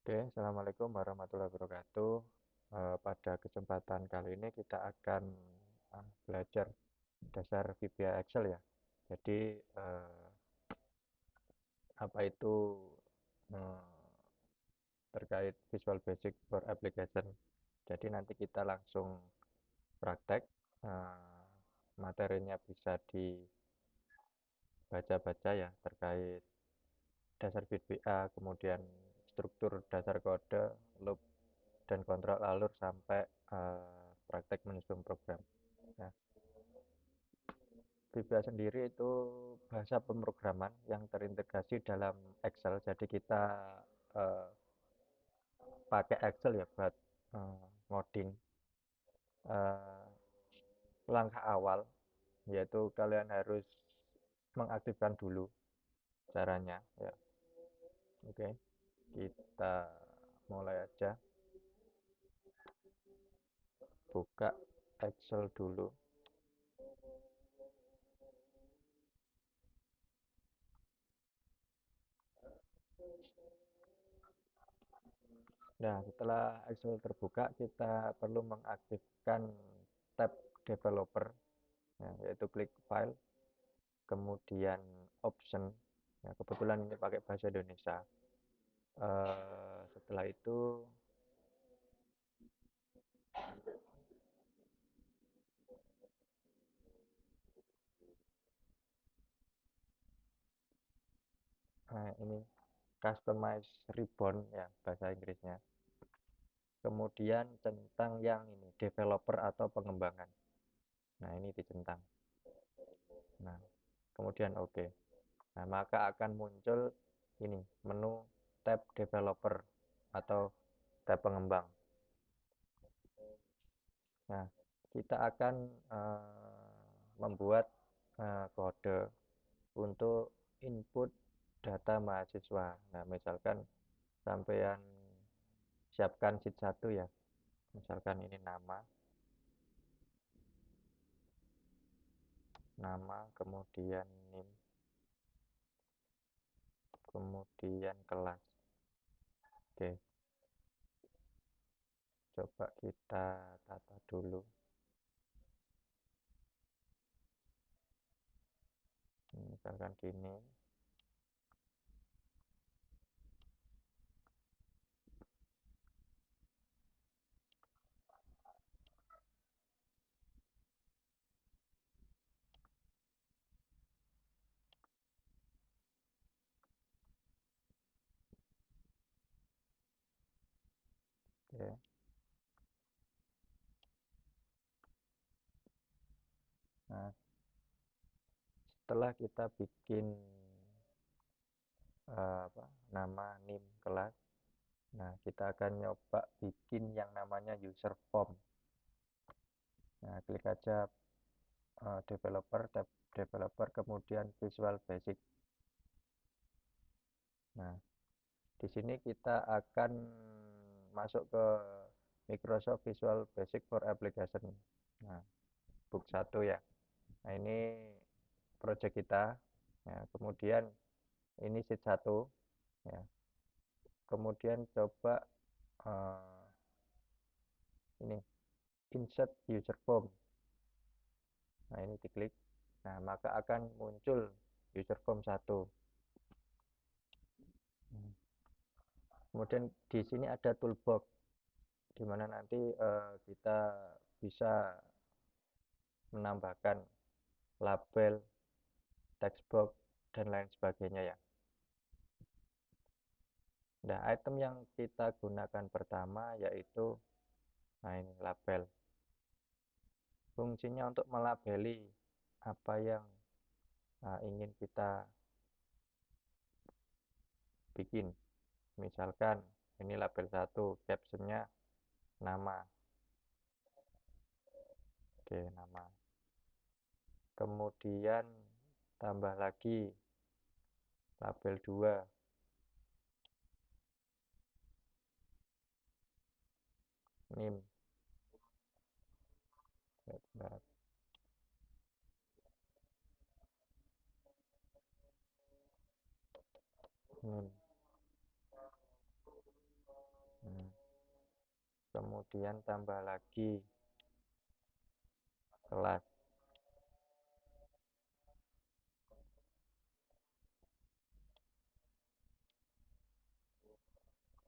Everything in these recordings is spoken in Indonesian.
Oke, Assalamualaikum warahmatullahi wabarakatuh. Pada kesempatan kali ini kita akan belajar dasar VBA Excel ya. Jadi apa itu eh, terkait Visual Basic for Application. Jadi nanti kita langsung praktek. Materinya bisa dibaca-baca ya terkait dasar VBA, kemudian struktur dasar kode, loop dan kontrol alur sampai praktek menyusun program. Nah, VBA sendiri itu bahasa pemrograman yang terintegrasi dalam Excel. Jadi kita uh, pakai Excel ya buat ngoding. Uh, Langkah awal yaitu kalian harus mengaktifkan dulu caranya ya. Oke, kita mulai aja. Buka Excel dulu. Nah, setelah Excel terbuka, kita perlu mengaktifkan tab developer, ya, yaitu klik file, kemudian option. Ya, kebetulan ini pakai bahasa Indonesia. Setelah itu, ini customize ribbon ya bahasa Inggrisnya. Kemudian centang yang ini developer atau pengembangan. Nah, ini dicentang. Nah, kemudian oke. Nah, maka akan muncul ini menu tab developer atau tab pengembang. Nah, kita akan membuat kode untuk input data mahasiswa. Nah, misalkan sampean siapkan sheet 1 ya. Misalkan ini nama, kemudian NIM, kemudian kelas. Oke, coba kita tata dulu. Misalkan gini. Oke. Nah, setelah kita bikin nama, NIM, kelas, nah kita akan nyoba bikin yang namanya user form. Nah, klik aja developer, tab developer, kemudian Visual Basic. Nah, di sini kita akan masuk ke Microsoft Visual Basic for Application. Nah, book 1 ya. Nah, ini project kita. Ya, kemudian ini sheet 1 ya. Kemudian coba ini insert user form. Nah, ini diklik. Nah, maka akan muncul user form 1. Kemudian di sini ada toolbox di mana nanti kita bisa menambahkan label, text box dan lain sebagainya ya. Nah, item yang kita gunakan pertama yaitu ini label. Fungsinya untuk melabeli apa yang ingin kita bikin. Misalkan ini label 1, captionnya nama. Oke, nama. Kemudian tambah lagi label 2, NIM. NIM. kemudian tambah lagi kelas.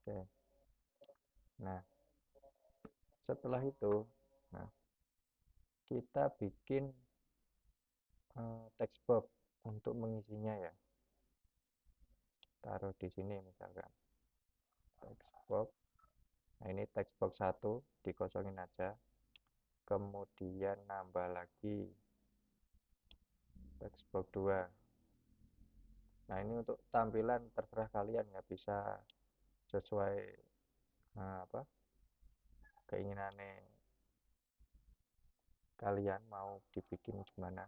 Oke. Nah, setelah itu, nah, kita bikin text box untuk mengisinya ya. Taruh di sini misalkan text box. Nah, ini text box 1 dikosongin aja. Kemudian nambah lagi text box 2. Nah, ini untuk tampilan terserah kalian ya, bisa sesuai apa keinginannya kalian mau dibikin gimana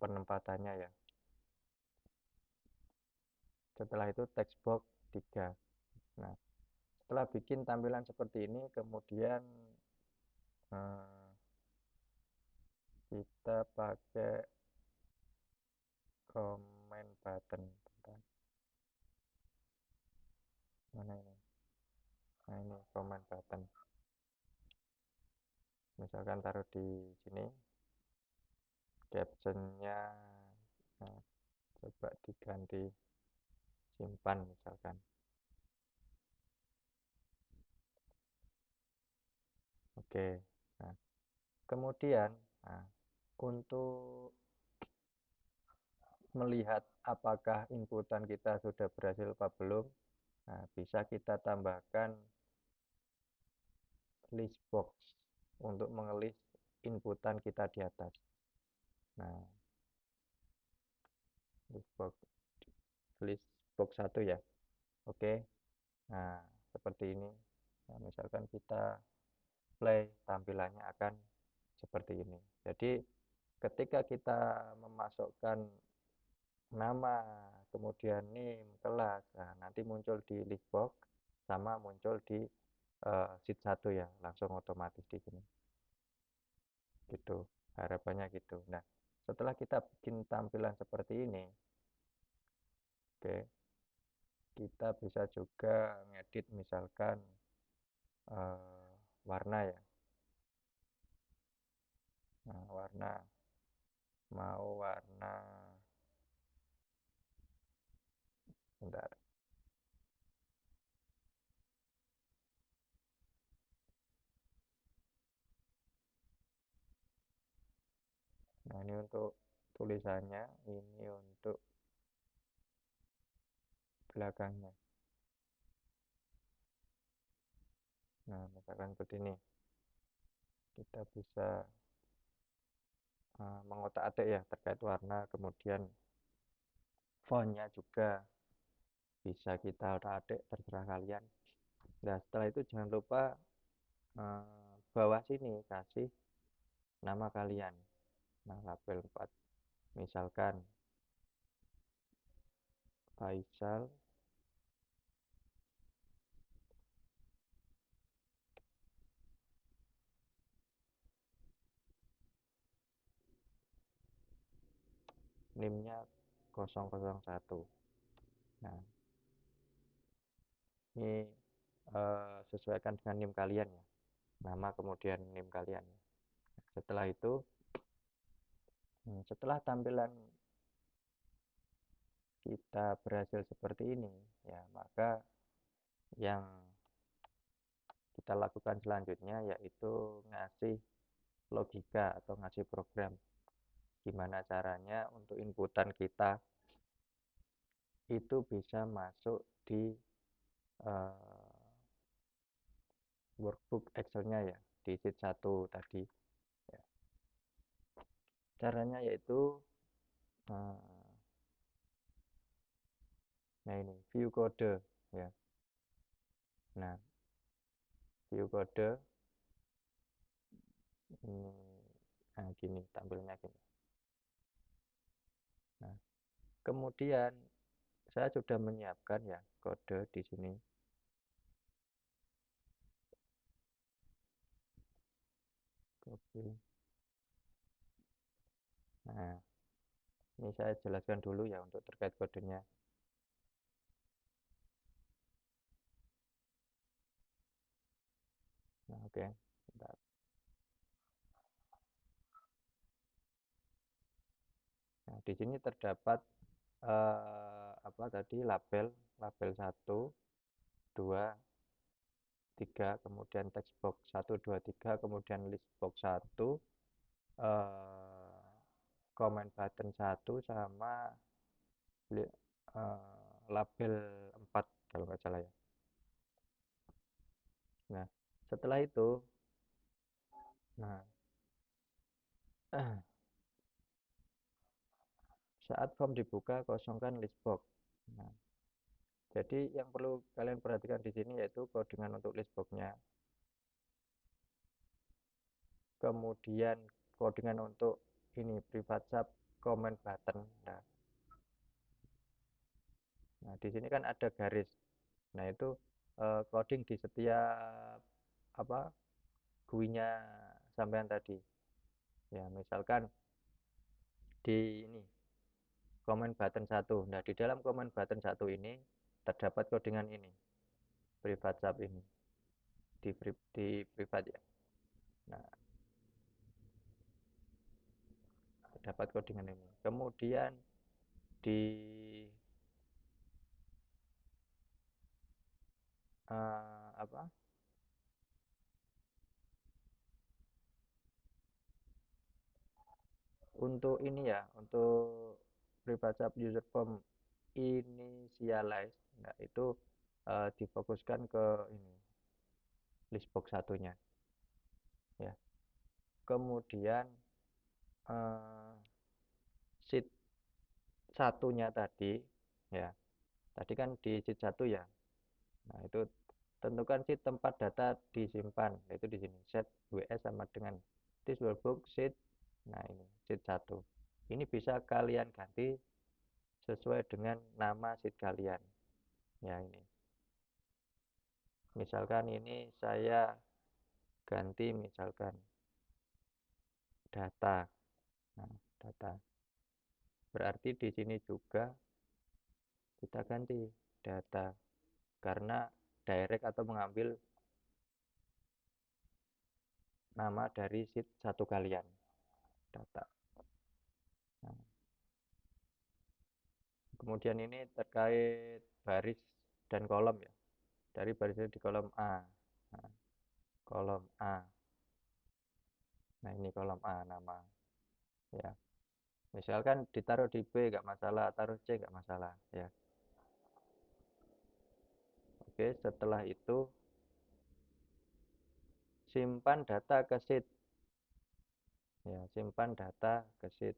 penempatannya ya. Setelah itu text box 3. Nah, setelah bikin tampilan seperti ini, kemudian eh, kita pakai comment button. Bentar. Mana ini? Nah, ini comment button. Misalkan taruh di sini, captionnya nah, coba diganti simpan misalkan. Oke. Nah, kemudian nah, untuk melihat apakah inputan kita sudah berhasil apa belum, nah, bisa kita tambahkan list box untuk mengelis inputan kita di atas. Nah, list box 1 ya. Oke. Nah, seperti ini. Nah, misalkan kita play, tampilannya akan seperti ini. Jadi ketika kita memasukkan nama, kemudian name, kelas, nah, nanti muncul di list box sama muncul di sheet 1 ya, langsung otomatis di sini. Gitu, harapannya gitu. Nah, setelah kita bikin tampilan seperti ini, oke, kita bisa juga ngedit misalkan warna ya. Nah, warna mau warna bentar. Nah, ini untuk tulisannya, ini untuk belakangnya. Nah, misalkan seperti ini. Kita bisa mengotak-atik ya terkait warna, kemudian fontnya juga bisa kita otak-atik, terserah kalian. Nah, setelah itu jangan lupa bawah sini kasih nama kalian. Nah, label 4. Misalkan Faisal NIM-nya 001. Nah, ini sesuaikan dengan NIM kalian ya. Nama kemudian NIM kalian. Setelah itu, setelah tampilan kita berhasil seperti ini, ya maka yang kita lakukan selanjutnya yaitu ngasih logika atau ngasih program. Gimana caranya untuk inputan kita itu bisa masuk di uh, workbook Excel-nya ya, di sheet 1 tadi. Ya. Caranya yaitu uh, nah ini view kode ya. Nah, view kode ini nah gini tampilnya gini. Nah, kemudian saya sudah menyiapkan ya kode di sini. Copy. Nah, ini saya jelaskan dulu ya untuk terkait kodenya. Oke, bentar. Nah, di sini terdapat apa tadi label 1, 2, 3, kemudian text box 1, 2, 3, kemudian list box 1, comment button 1, sama label 4 kalau nggak salah ya. Nah, setelah itu, nah saat form dibuka, kosongkan list box. Nah, jadi yang perlu kalian perhatikan di sini yaitu codingan untuk list box-nya. Kemudian codingan untuk ini private sub comment button. Nah, di sini kan ada garis. Nah, itu coding di setiap apa GUI-nya sampean tadi. Ya, misalkan di ini comment button 1. Nah, di dalam comment button 1 ini terdapat codingan ini, private sub ini. Di private ya. Nah, dapat codingan ini. Kemudian di apa? Untuk ini ya, untuk private sub user form initialize, nah itu difokuskan ke ini list box satunya ya. Kemudian sheet satunya tadi ya, tadi kan di sheet 1 ya. Nah, itu tentukan sheet tempat data disimpan, yaitu di sini set WS sama dengan this workbook sheet. Nah, ini sheet 1 ini bisa kalian ganti sesuai dengan nama sheet kalian ya. Ini misalkan ini saya ganti misalkan data. Nah, data berarti di sini juga kita ganti data karena direct atau mengambil nama dari sheet 1 kalian, data. Nah, kemudian ini terkait baris dan kolom ya, dari baris di kolom A. Nah, kolom A, nah ini kolom A nama ya, misalkan ditaruh di B nggak masalah, taruh C nggak masalah ya. Oke, setelah itu simpan data ke sheet ya, simpan data ke sheet.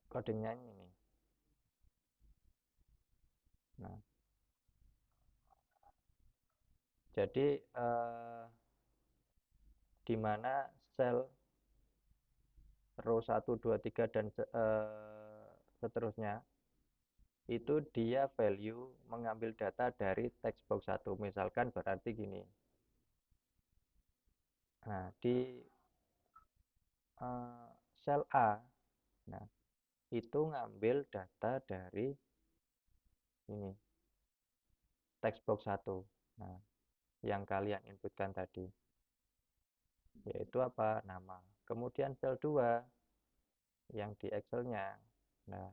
Codingnya ini. Nah, jadi di mana sel row 1, 2, 3 dan seterusnya itu dia value mengambil data dari text box 1. Misalkan berarti gini. Nah, di sel A, nah itu ngambil data dari ini text box 1. Nah, yang kalian inputkan tadi yaitu apa? Nama. Kemudian sel 2 yang di Excel-nya. Nah,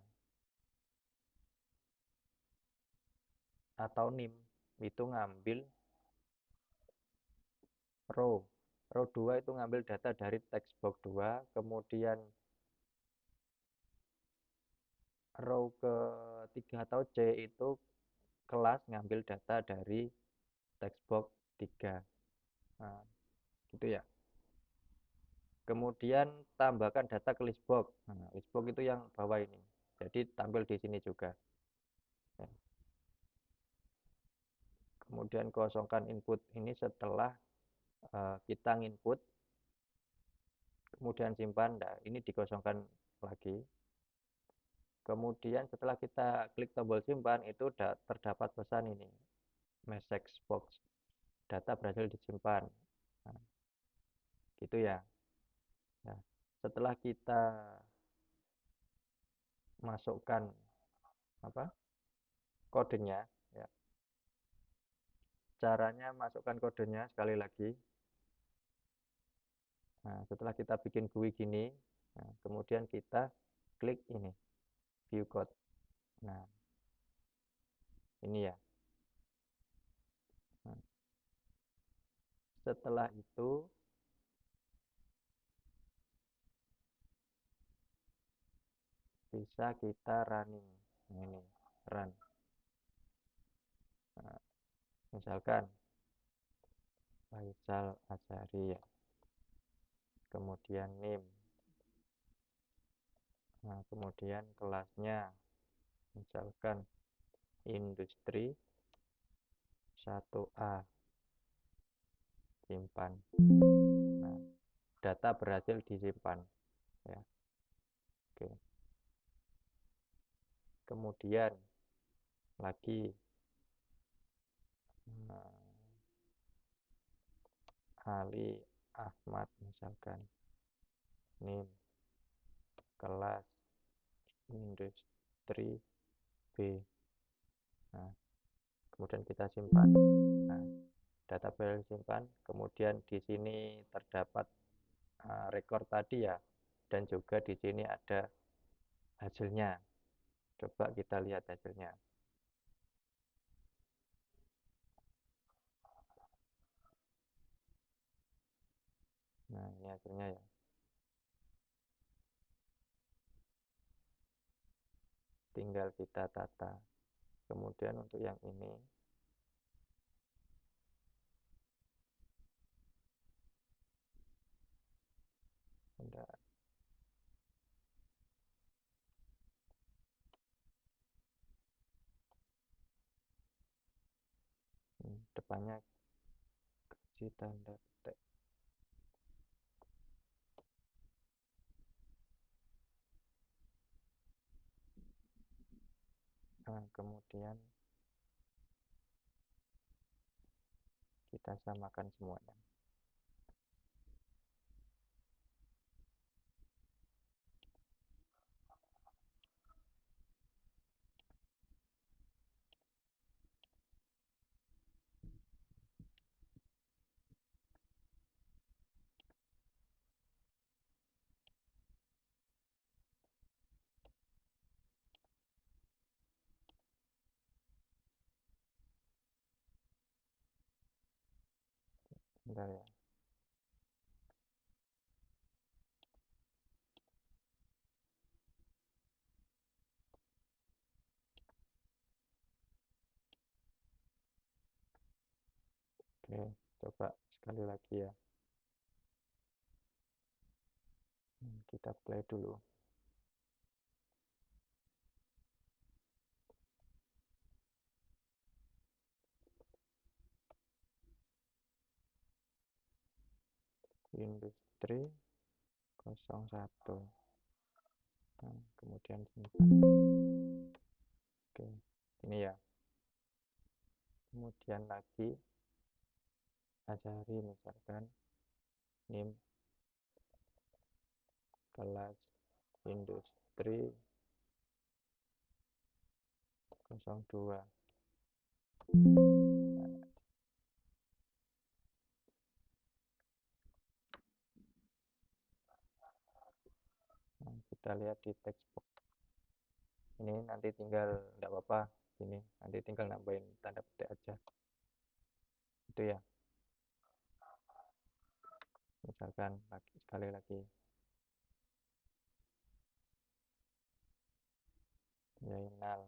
atau NIM itu ngambil row. Row 2 itu ngambil data dari text box 2, kemudian row ke-3 atau C itu kelas ngambil data dari text box 3. Nah, gitu ya. Kemudian tambahkan data ke list box. Nah, list box itu yang bawah ini. Jadi tampil di sini juga. Ya. Kemudian kosongkan input ini setelah kita input, kemudian simpan. Nah, ini dikosongkan lagi. Kemudian setelah kita klik tombol simpan itu terdapat pesan ini, message box, data berhasil disimpan. Nah, gitu ya. Nah, setelah kita masukkan apa kodenya ya, caranya masukkan kodenya sekali lagi Nah, setelah kita bikin GUI gini, nah, kemudian kita klik ini, view code. Nah, ini ya. Nah, setelah itu bisa kita running. Nah, ini run. Nah, misalkan Faisal Azhari ya. Kemudian NIM. Nah, kemudian kelasnya misalkan industri 1A, simpan. Nah, data berhasil disimpan ya. Oke. Kemudian lagi nah, Ali Ahmad misalkan NIM kelas industri B. Nah, kemudian kita simpan. Nah, data file simpan, kemudian di sini terdapat rekor tadi ya, dan juga di sini ada hasilnya. Coba kita lihat hasilnya. Nah, ini hasilnya ya. Tinggal kita tata. Kemudian untuk yang ini, bentar, depannya kasih tanda petik. Nah, kemudian kita samakan semuanya. Bentar ya. Oke, coba sekali lagi ya. Kita play dulu. Industri 01. Nah, kemudian simpan. Oke, ini ya. Kemudian lagi Azhari misalkan NIM kelas industri 02. Nah, kita lihat di textbook. Ini nanti tinggal enggak apa-apa ini nanti tinggal nambahin tanda petik aja. Itu ya. Misalkan lagi sekali lagi Zainal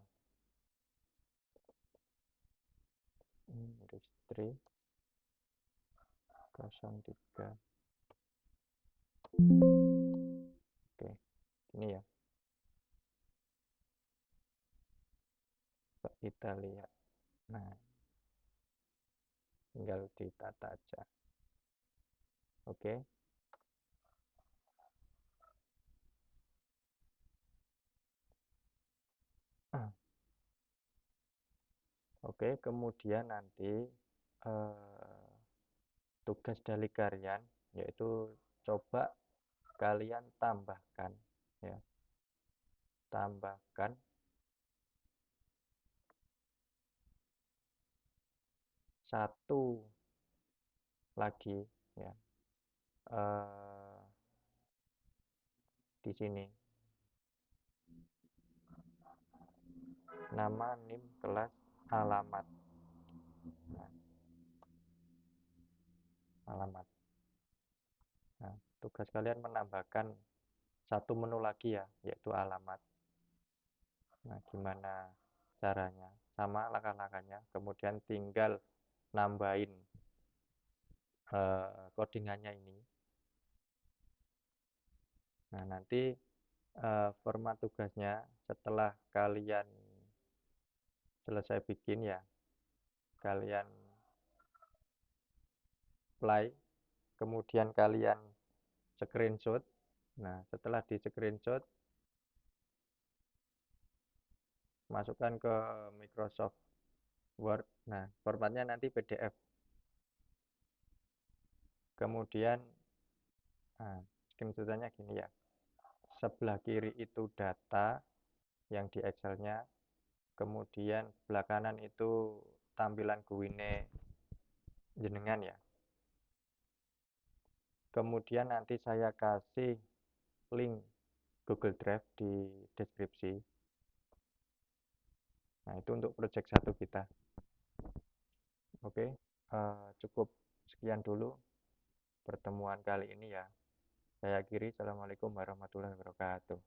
industri 03. Oke, ini ya. Coba kita lihat. Nah, tinggal ditata aja. Oke. Oke, kemudian nanti tugas dari kalian yaitu coba kalian tambahkan ya. Tambahkan satu lagi ya. di sini. Nama, NIM, kelas, alamat. Nah, alamat. Nah, tugas kalian menambahkan satu menu lagi ya, yaitu alamat. Nah, gimana caranya? Sama langkah-langkahnya. Kemudian tinggal nambahin codingannya ini. Nah, nanti format tugasnya setelah kalian selesai bikin ya, kalian play, kemudian kalian screenshot. Nah, setelah di screenshot, masukkan ke Microsoft Word. Nah, formatnya nanti PDF. Kemudian, nah, screenshotannya gini ya. Sebelah kiri itu data yang di Excel-nya, kemudian sebelah kanan itu tampilan guine jenengan ya. Kemudian nanti saya kasih link Google Drive di deskripsi. Nah, itu untuk project 1 kita. Oke, cukup sekian dulu pertemuan kali ini ya. Saya akhiri. Assalamualaikum warahmatullahi wabarakatuh.